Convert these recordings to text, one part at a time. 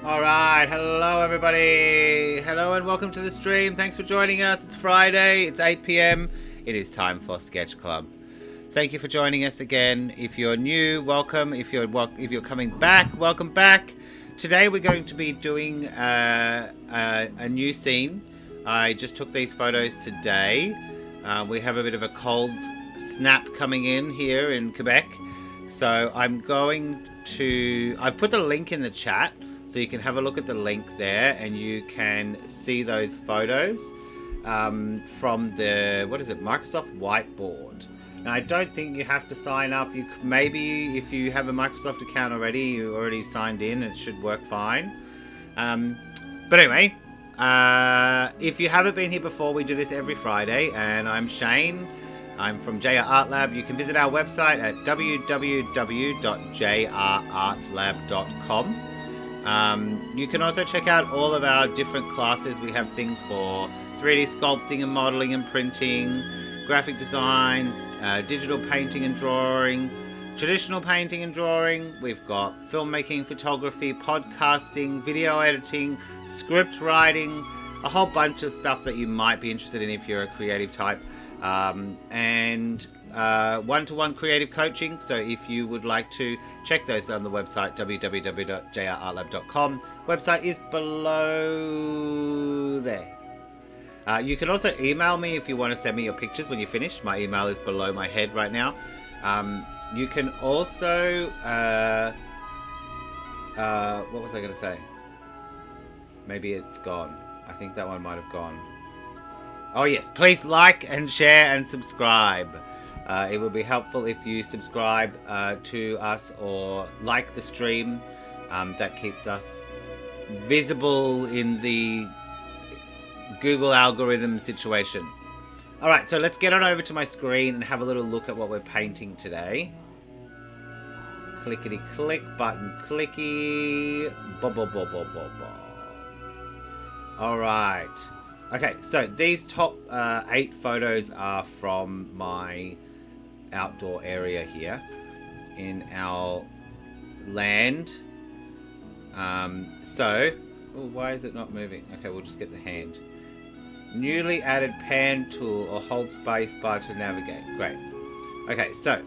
Alright, hello everybody. Hello and welcome to the stream. Thanks for joining us. It's Friday, it's 8 p.m. It is time for Sketch Club. Thank you for joining us again. If you're new, welcome. If you're coming back, welcome back. Today we're going to be doing a new scene. I just took these photos today. We have a bit of a cold snap coming in here in Quebec. So I've put the link in the chat. So you can have a look at the link there and you can see those photos from the, Microsoft Whiteboard. Now, I don't think you have to sign up. Maybe if you have a Microsoft account already, you already signed in, it should work fine. But anyway, if you haven't been here before, we do this every Friday, and I'm Shane. I'm from JR Art Lab. You can visit our website at www.jrartlab.com. You can also check out all of our different classes. We have things for 3D sculpting and modeling and printing, graphic design, digital painting and drawing, traditional painting and drawing. We've got filmmaking, photography, podcasting, video editing, script writing, a whole bunch of stuff that you might be interested in if you're a creative type, and one-to-one creative coaching. So if you would like to check those on the website, www.jrartlab.com. Website is below there. You can also email me if you want to send me your pictures when you finish. My email is below my head right now. You can also what was I going to say? Maybe it's gone. I think that one might have gone. Oh yes, please like and share and subscribe. It would be helpful if you subscribe to us or like the stream. That keeps us visible in the Google algorithm situation. Alright, so let's get on over to my screen and have a little look at what we're painting today. Clickety click, button clicky. Alright. Okay, so these top 8 photos are from my outdoor area here in our land. Why is it not moving? Okay, we'll just get the hand. Newly added pan tool or hold space bar to navigate. Great. Okay, so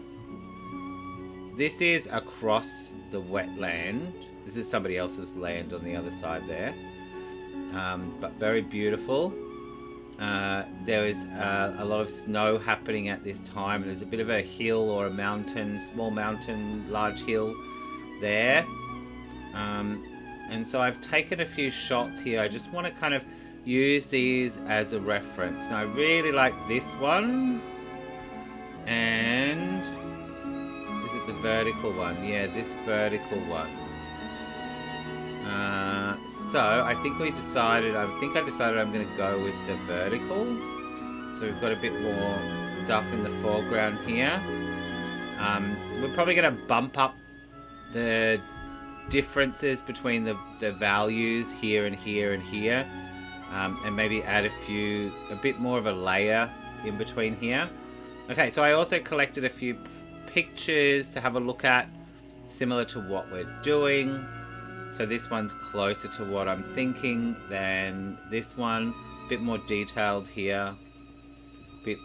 this is across the wetland. This is somebody else's land on the other side there. But very beautiful. There is a lot of snow happening at this time. There's a bit of a hill or a mountain, small mountain, large hill there. And so I've taken a few shots here. I just want to kind of use these as a reference. Now I really like this one. And is it the vertical one? Yeah, this vertical one. So I think I decided I'm going to go with the vertical. So we've got a bit more stuff in the foreground here. We're probably going to bump up the differences between the values here and here and here, and maybe add a bit more of a layer in between here. Okay, so I also collected a few pictures to have a look at, similar to what we're doing. So this one's closer to what I'm thinking than this one. A bit more detailed here. A bit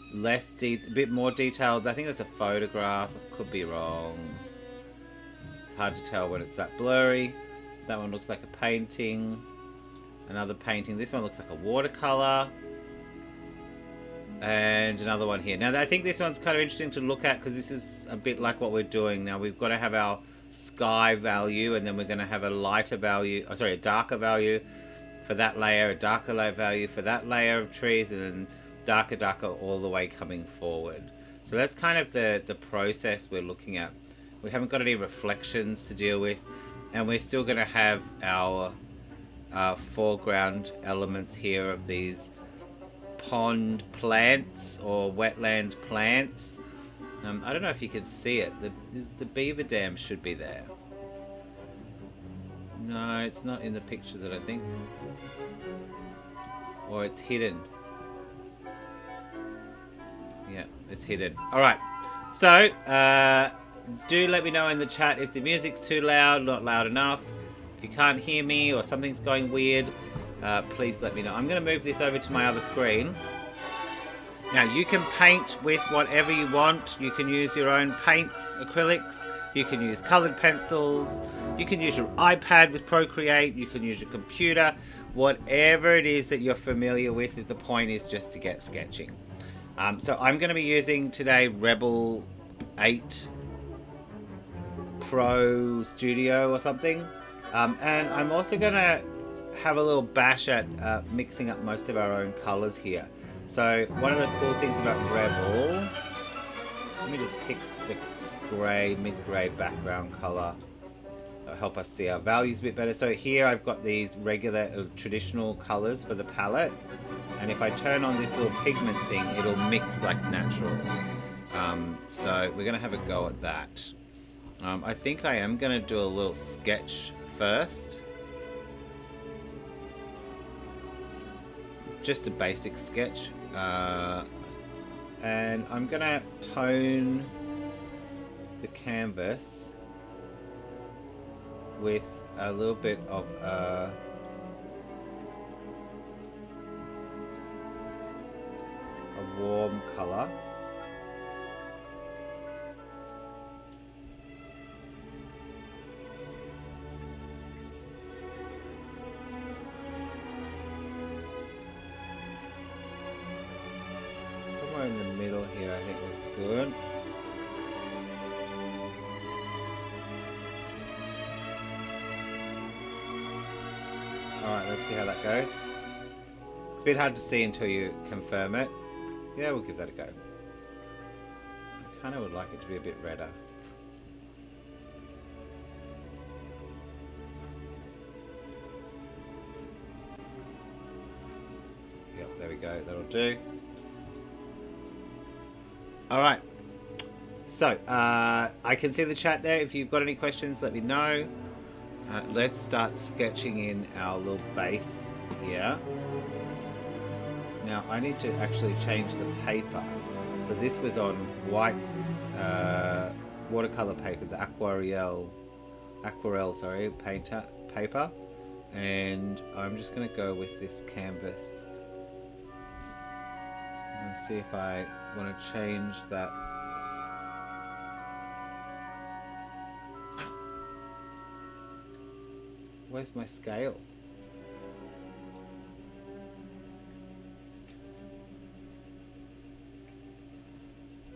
more detailed. I think that's a photograph. I could be wrong. It's hard to tell when it's that blurry. That one looks like a painting. Another painting. This one looks like a watercolor. And another one here. Now I think this one's kind of interesting to look at because this is a bit like what we're doing. Now we've got to have our sky value, and then we're going to have a lighter value, a darker value for that layer, a darker layer value for that layer of trees, and then darker all the way coming forward. So that's kind of the process we're looking at. We haven't got any reflections to deal with, and we're still going to have our foreground elements here of these pond plants or wetland plants. I don't know if you can see it. The beaver dam should be there. No, it's not in the pictures, I don't think. Or it's hidden. Yeah, it's hidden. Alright, so do let me know in the chat if the music's too loud, not loud enough. If you can't hear me or something's going weird, please let me know. I'm going to move this over to my other screen. Now, you can paint with whatever you want. You can use your own paints, acrylics. You can use coloured pencils. You can use your iPad with Procreate. You can use your computer. Whatever it is that you're familiar with, the point is just to get sketching. So I'm going to be using today Rebelle 8 Pro Studio or something. And I'm also going to have a little bash at mixing up most of our own colours here. So one of the cool things about Rebelle, let me just pick the grey, mid-grey background colour. That'll help us see our values a bit better. So here I've got these regular traditional colours for the palette. And if I turn on this little pigment thing, it'll mix like natural. So we're going to have a go at that. I think I am going to do a little sketch first. Just a basic sketch. And I'm going to tone the canvas with a little bit of a warm colour. Somewhere in the middle here I think looks good. Alright, let's see how that goes. It's a bit hard to see until you confirm it. Yeah, we'll give that a go. I kind of would like it to be a bit redder. Yep, there we go. That'll do. Alright. So, I can see the chat there. If you've got any questions, let me know. Let's start sketching in our little base here. Now I need to actually change the paper. So this was on white watercolor paper, the aquarelle paper, and I'm just going to go with this canvas and see if I want to change that. Where's my scale?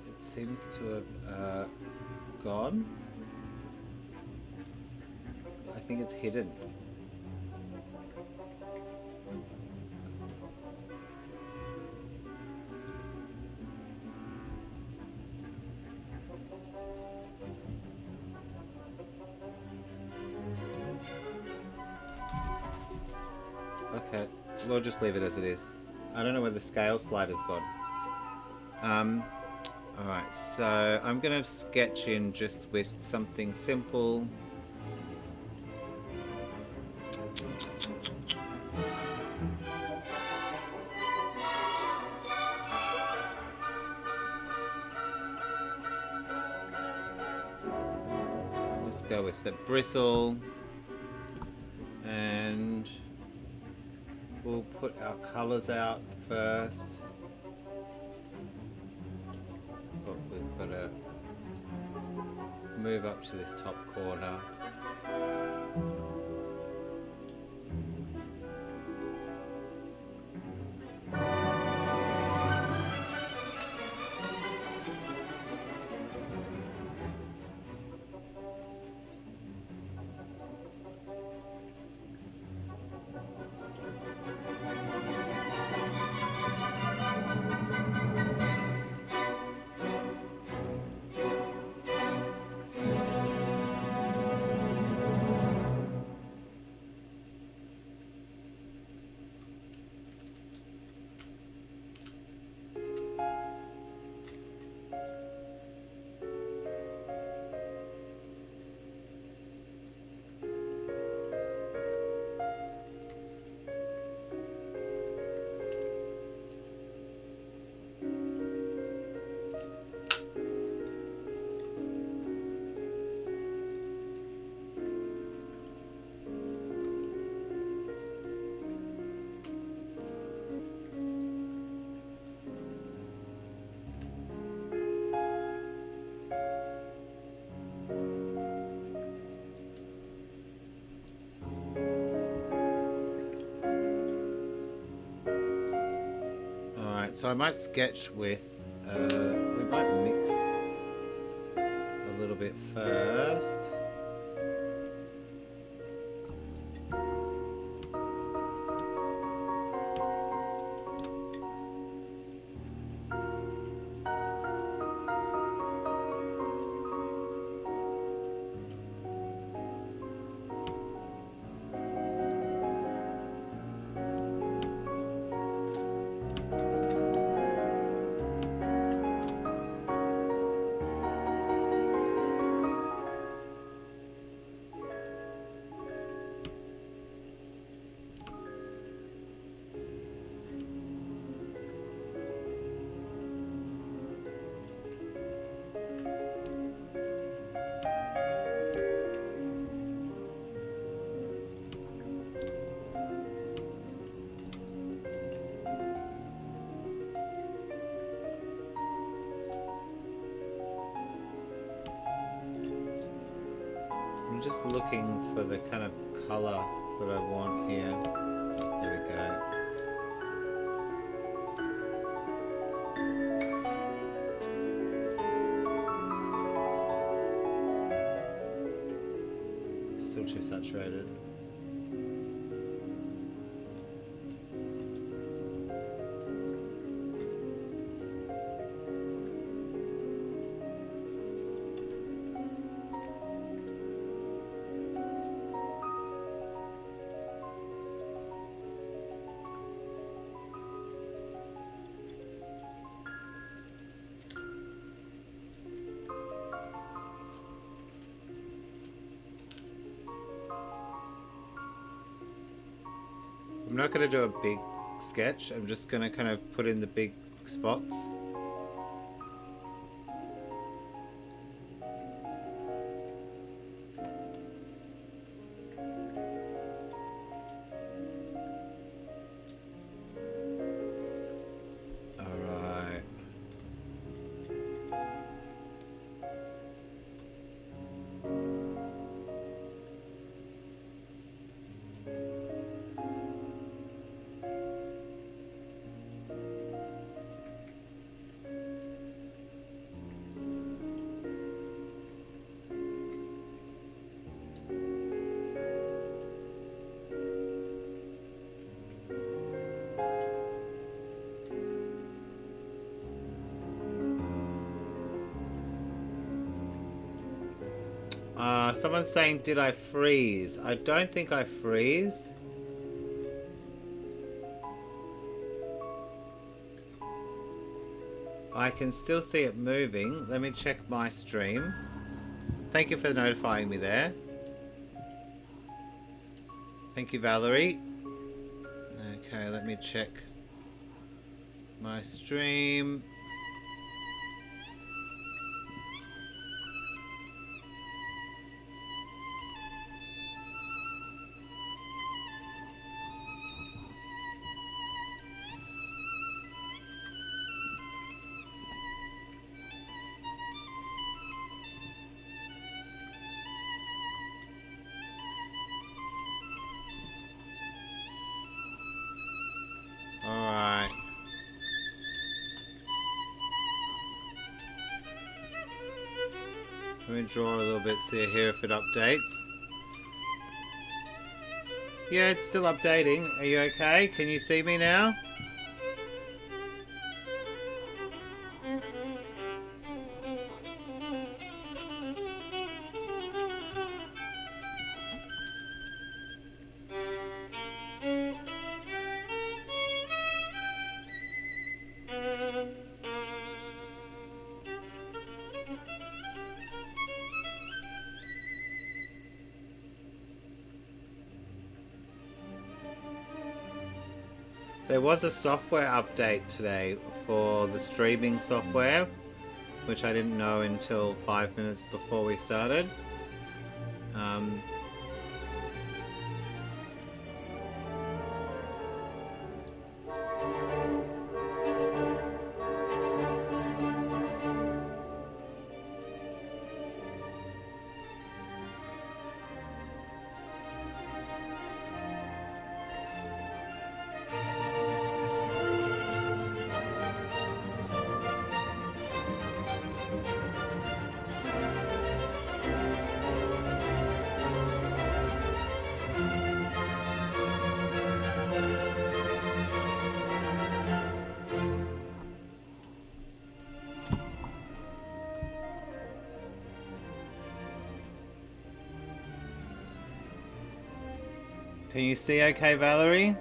It seems to have gone. I think it's hidden. Okay, we'll just leave it as it is. I don't know where the scale slider's gone. Alright, so I'm going to sketch in just with something simple. Let's go with the bristle. And we'll put our colours out first. But we've got to move up to this top corner. Alright, so I might sketch with, we might mix a little bit first. I'm just looking for the kind of colour that I want here. There we go. Still too saturated. I'm not going to do a big sketch, I'm just going to kind of put in the big spots. Alright. Someone's saying, did I freeze? I don't think I freezed. I can still see it moving. Let me check my stream. Thank you for notifying me there. Thank you, Valerie. Okay, let me check my stream. Alright. Let me draw a little bit, see here if it updates. Yeah, it's still updating. Are you okay? Can you see me now? There was a software update today for the streaming software, which I didn't know until 5 minutes before we started. Can you see okay, Valerie?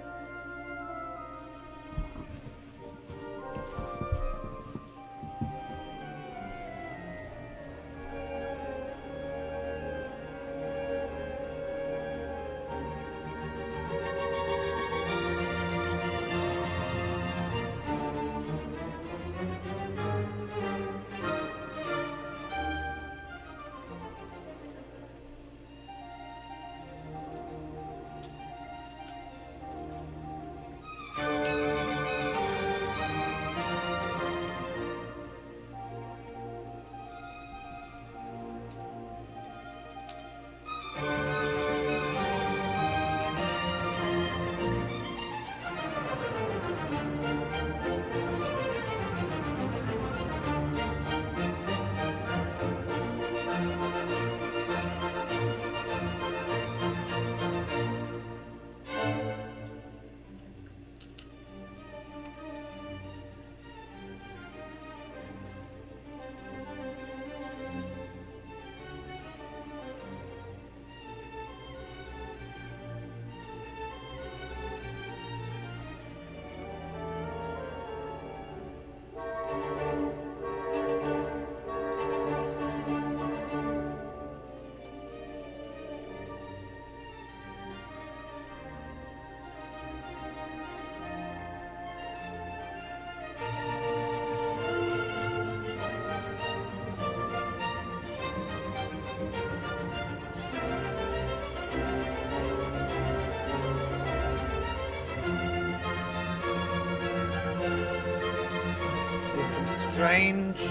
Strange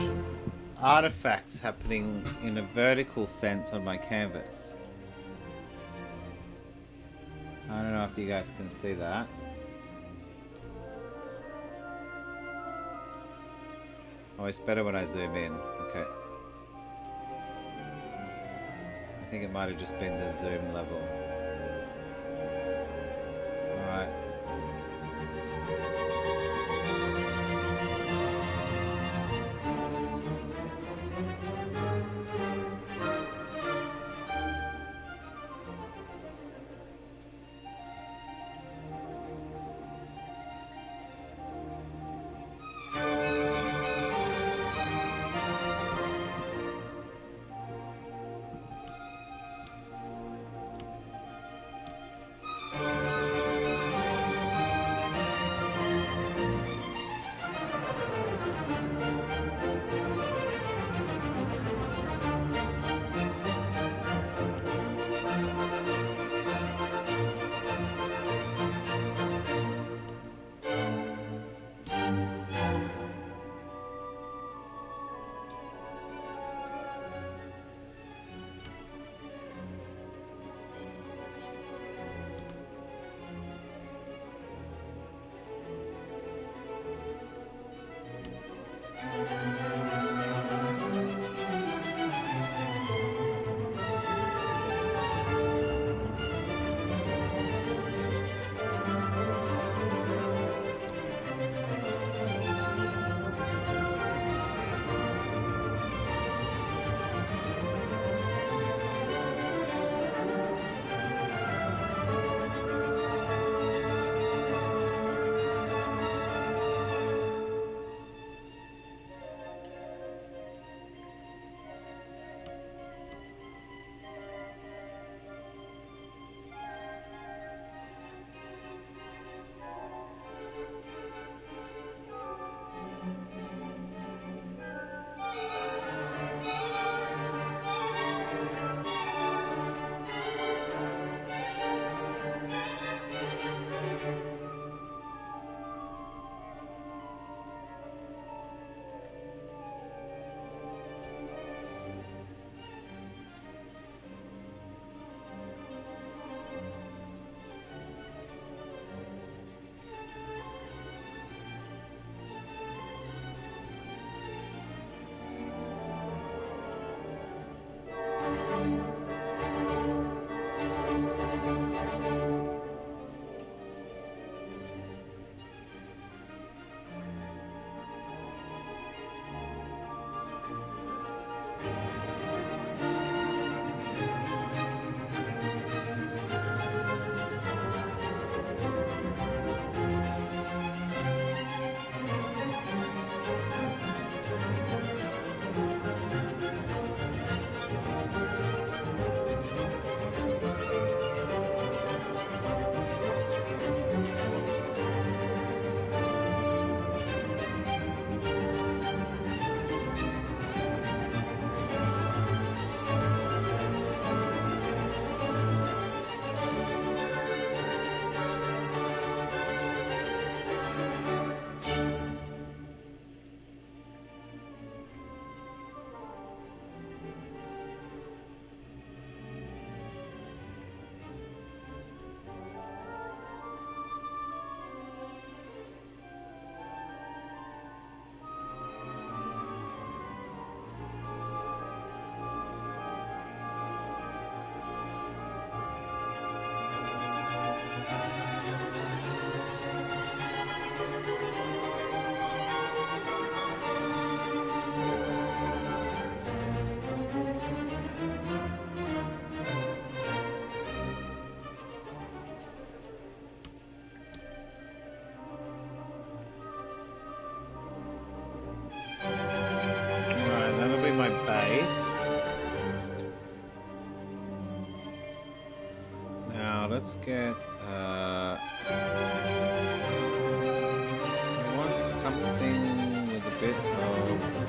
artifacts happening in a vertical sense on my canvas. I don't know if you guys can see that. Oh, it's better when I zoom in. Okay. I think it might have just been the zoom level. Alright. get... I want something with a bit of...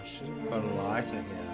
Should have got a lighter here.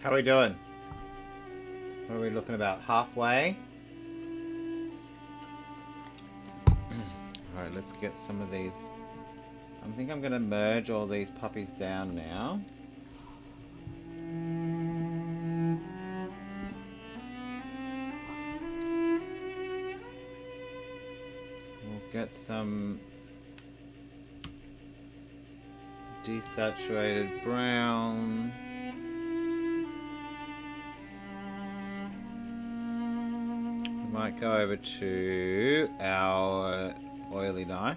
How are we doing? What are we looking about? Halfway? Alright, let's get some of these. I think I'm going to merge all these puppies down now. We'll get some desaturated brown. We might go over to our oily knife.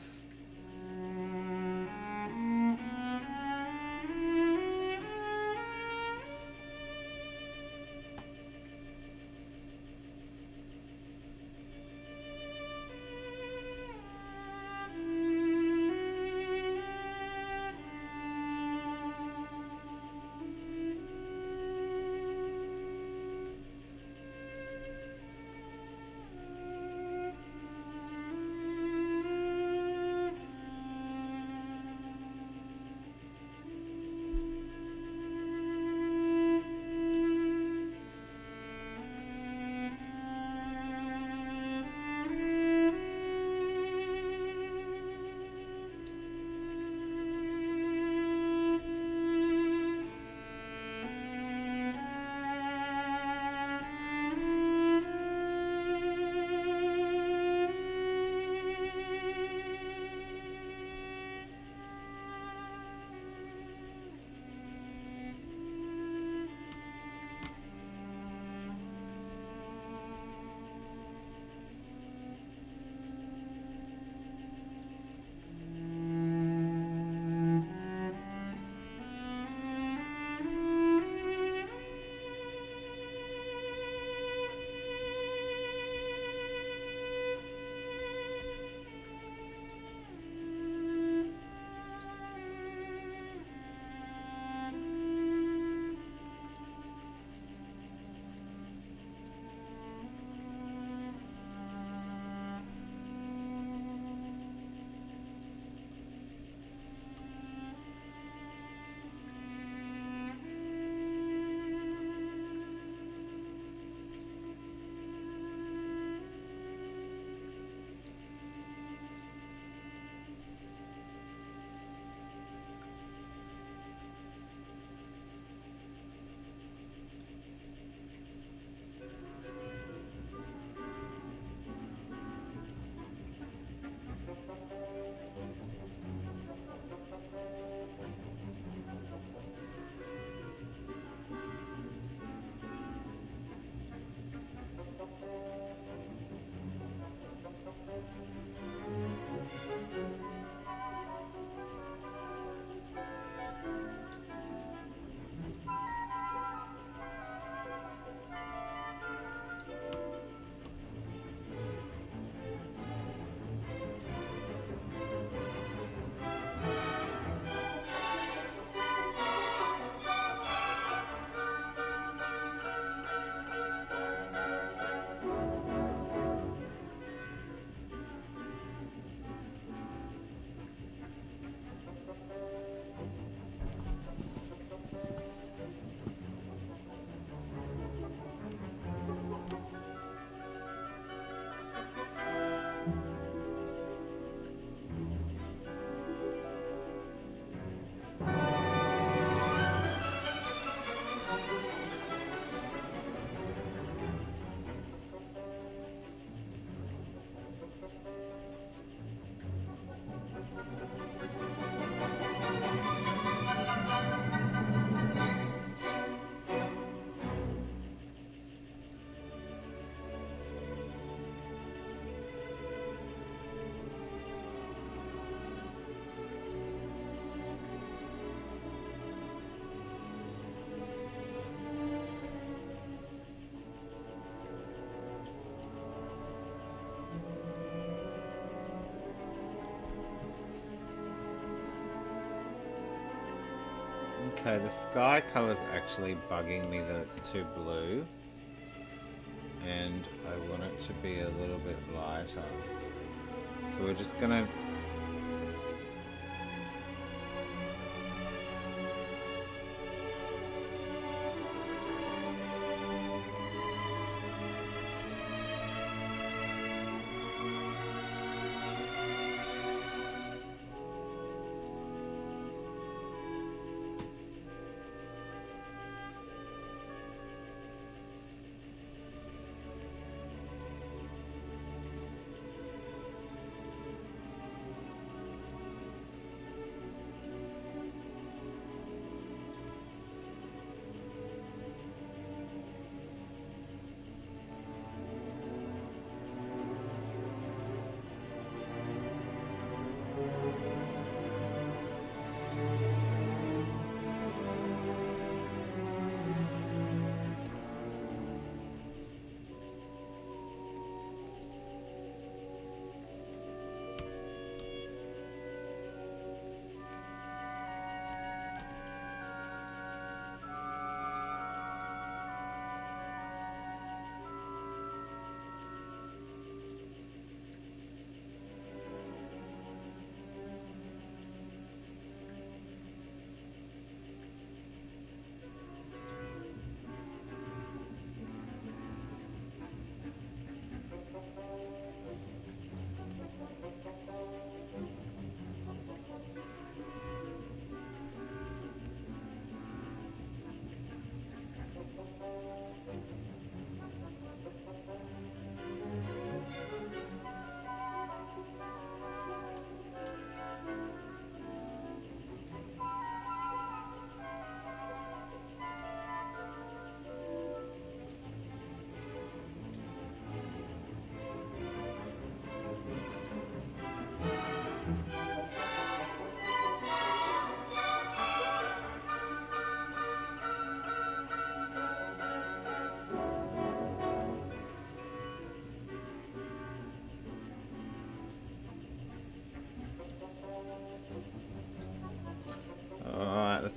Okay, the sky color's actually bugging me that it's too blue. And I want it to be a little bit lighter. So we're just gonna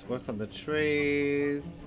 Work on the trees.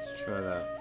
Let's try that.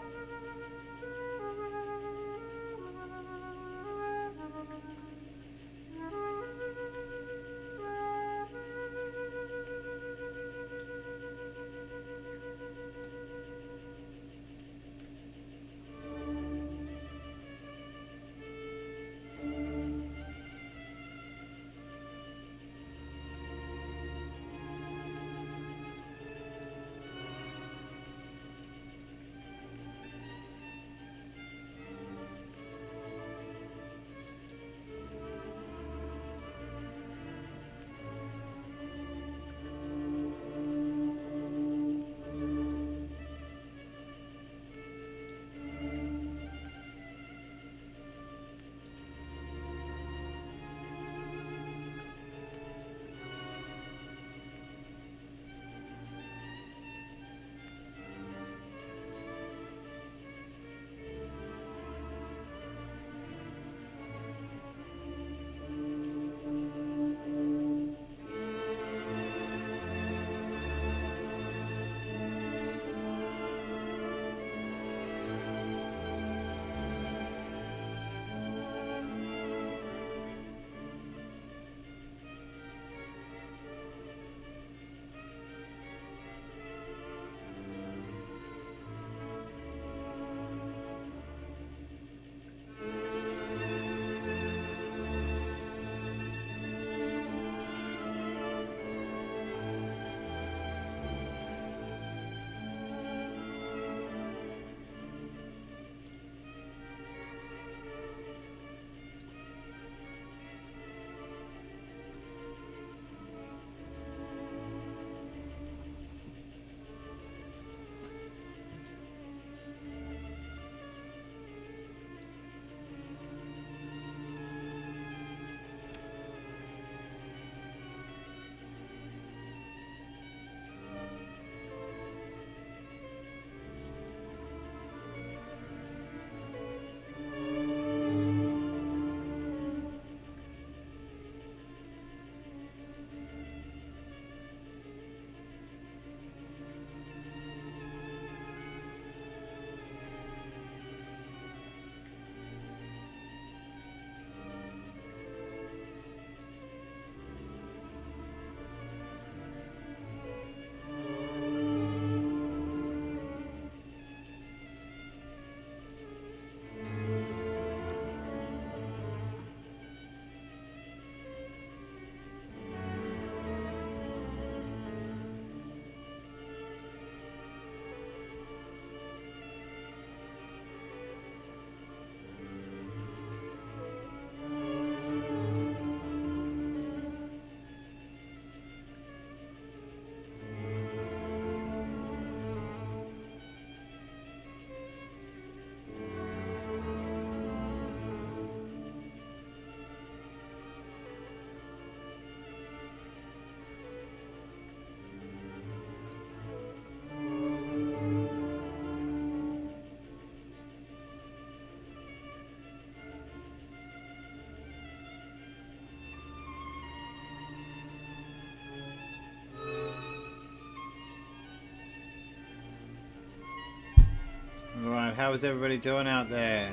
Alright, how is everybody doing out there?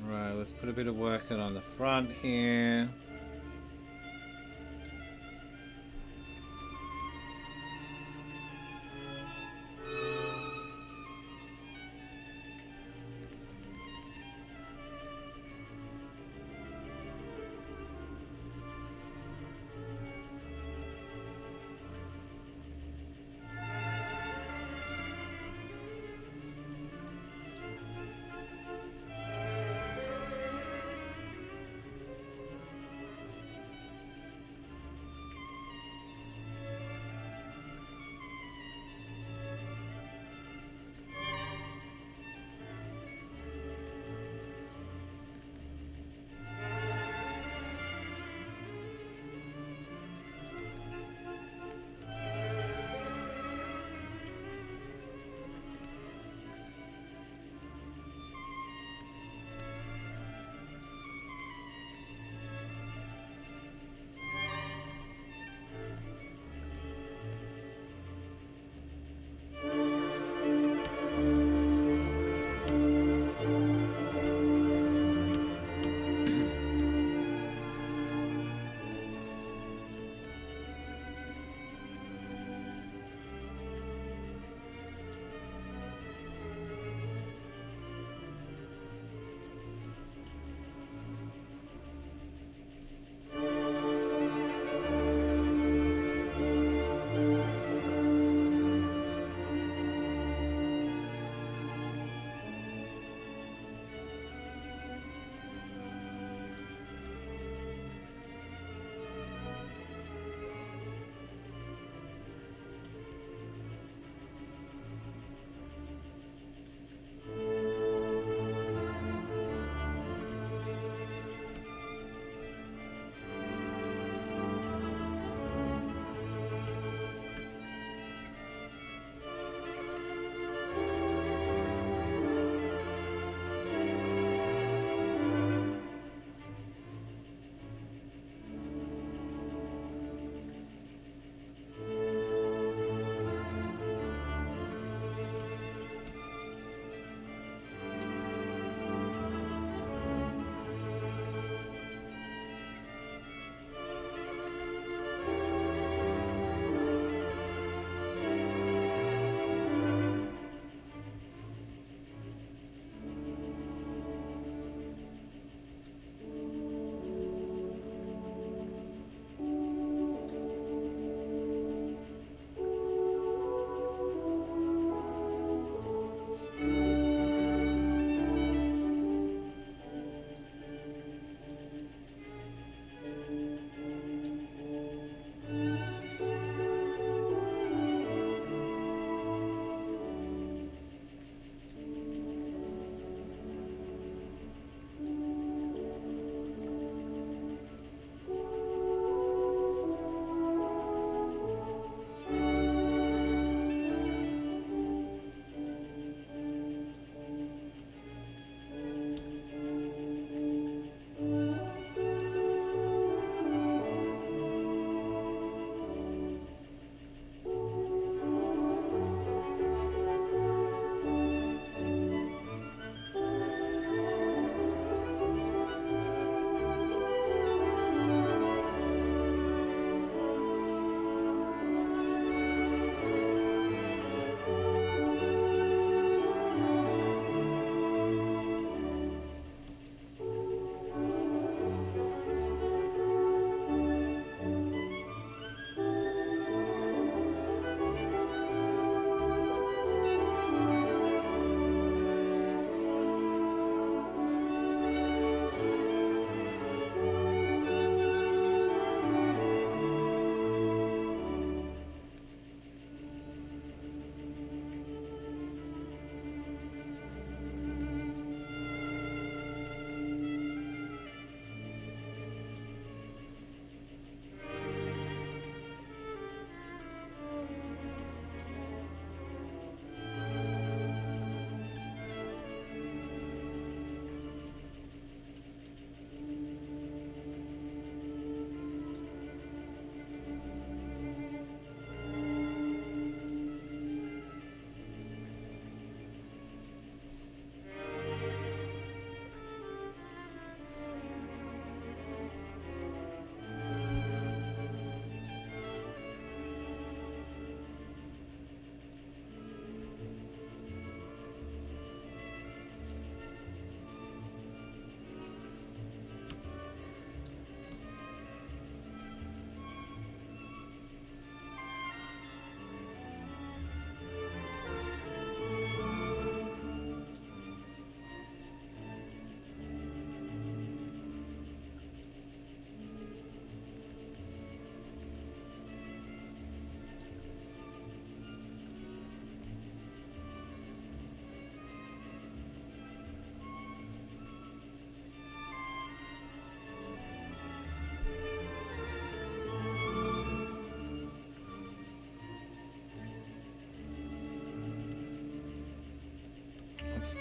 Right, let's put a bit of work in on the front here.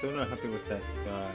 still not happy with that sky.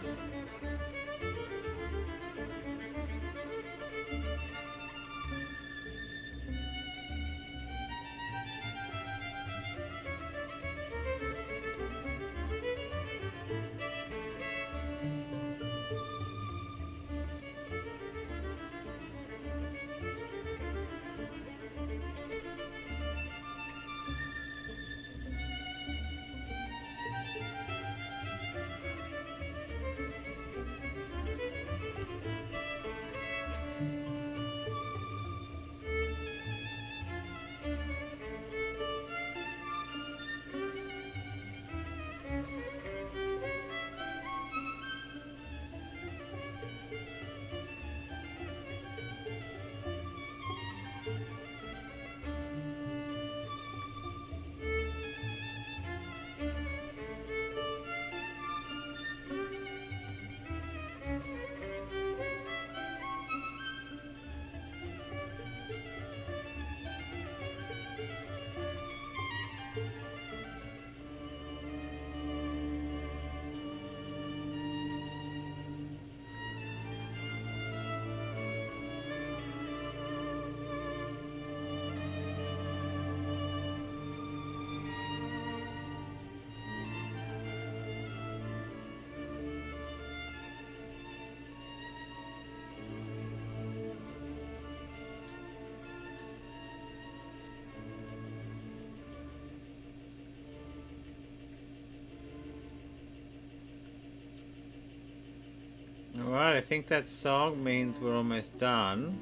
Alright, I think that song means we're almost done.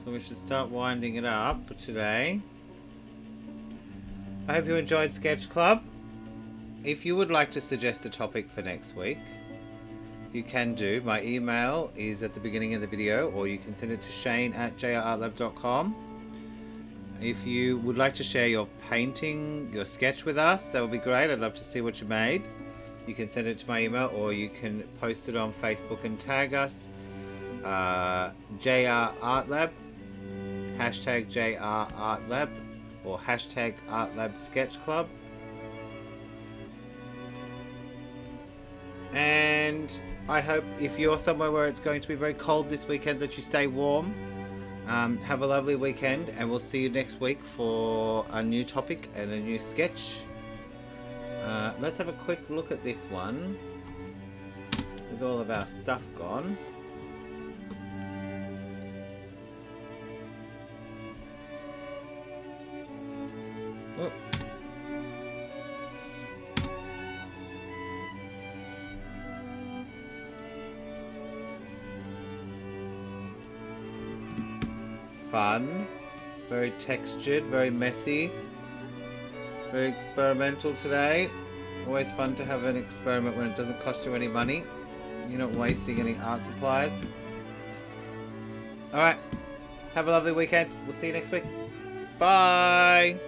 So we should start winding it up for today. I hope you enjoyed Sketch Club. If you would like to suggest a topic for next week, you can do. My email is at the beginning of the video, or you can send it to shane@jrartlab.com. If you would like to share your painting, your sketch with us, that would be great. I'd love to see what you made. You can send it to my email, or you can post it on Facebook and tag us. JRArtLab, hashtag JRArtLab, or hashtag ArtLabSketchClub. And I hope if you're somewhere where it's going to be very cold this weekend that you stay warm. Have a lovely weekend, and we'll see you next week for a new topic and a new sketch. Let's have a quick look at this one with all of our stuff gone. Oh. Fun, very textured, very messy, very experimental today. Always fun to have an experiment when it doesn't cost you any money. You're not wasting any art supplies. Alright, have a lovely weekend. We'll see you next week. Bye!